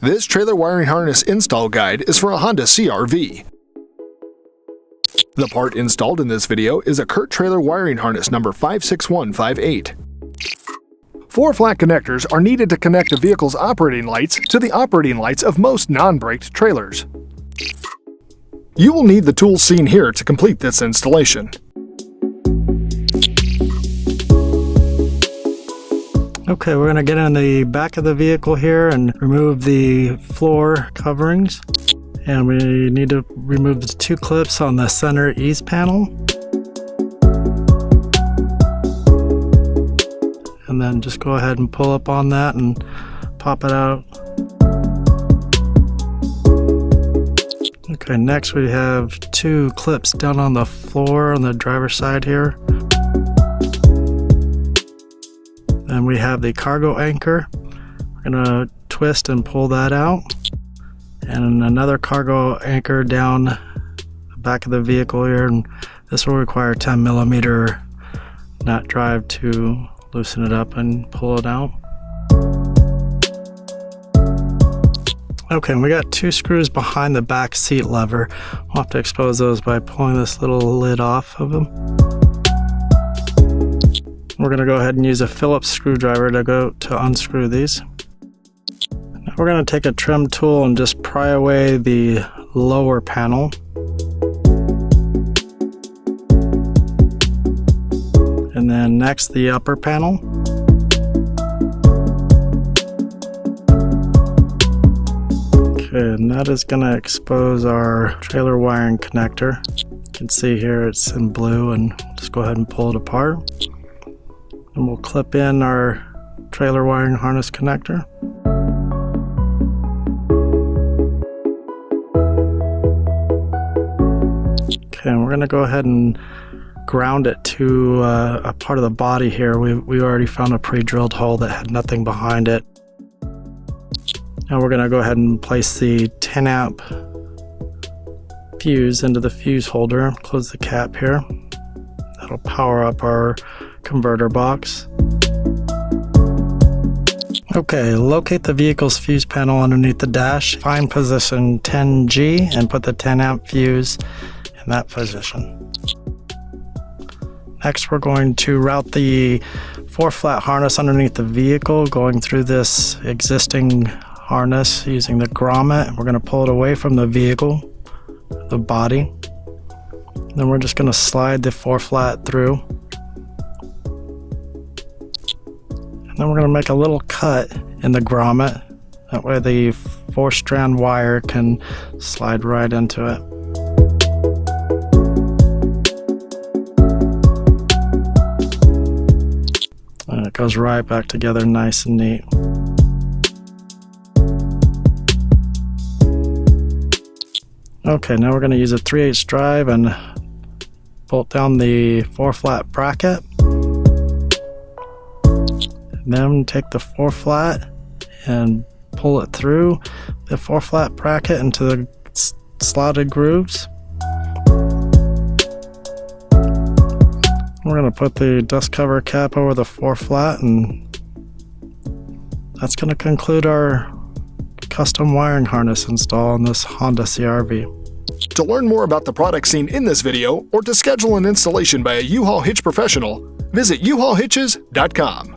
This trailer wiring harness install guide is for a Honda CR-V. The part installed in this video is a Curt trailer wiring harness number 56158. 4 flat connectors are needed to connect the vehicle's operating lights to the operating lights of most non-braked trailers. You will need the tools seen here to complete this installation. Okay, we're going to get in the back of the vehicle here and remove the floor coverings. And we need to remove the 2 clips on the center east panel. And then just go ahead and pull up on that and pop it out. Okay, next we have 2 clips down on the floor on the driver's side here. Then we have the cargo anchor. We're gonna twist and pull that out. And another cargo anchor down the back of the vehicle here. And this will require 10mm nut drive to loosen it up and pull it out. Okay, and we got 2 screws behind the back seat lever. We'll have to expose those by pulling this little lid off of them. We're going to go ahead and use a Phillips screwdriver to unscrew these. Now we're going to take a trim tool and just pry away the lower panel. And then next the upper panel. Okay, and that is going to expose our trailer wiring connector. You can see here it's in blue, and just go ahead and pull it apart. And we'll clip in our trailer wiring harness connector. Okay, and we're going to go ahead and ground it to a part of the body here. We already found a pre-drilled hole that had nothing behind it. Now we're going to go ahead and place the 10 amp fuse into the fuse holder. Close the cap here. That'll power up our converter box. Okay, locate the vehicle's fuse panel underneath the dash. Find position 10G and put the 10 amp fuse in that position. Next, we're going to route the 4 flat harness underneath the vehicle, going through this existing harness using the grommet. We're going to pull it away from the vehicle, the body. Then we're just going to slide the 4 flat through. Then we're going to make a little cut in the grommet. That way the 4-strand wire can slide right into it. And it goes right back together nice and neat. Okay, now we're going to use a 3/8 drive and bolt down the 4 flat bracket. Then take the 4 flat and pull it through the 4 flat bracket into the slotted grooves. We're going to put the dust cover cap over the 4 flat, and that's going to conclude our custom wiring harness install on this Honda CR-V. To learn more about the products seen in this video or to schedule an installation by a U-Haul Hitch professional, visit uhaulhitches.com.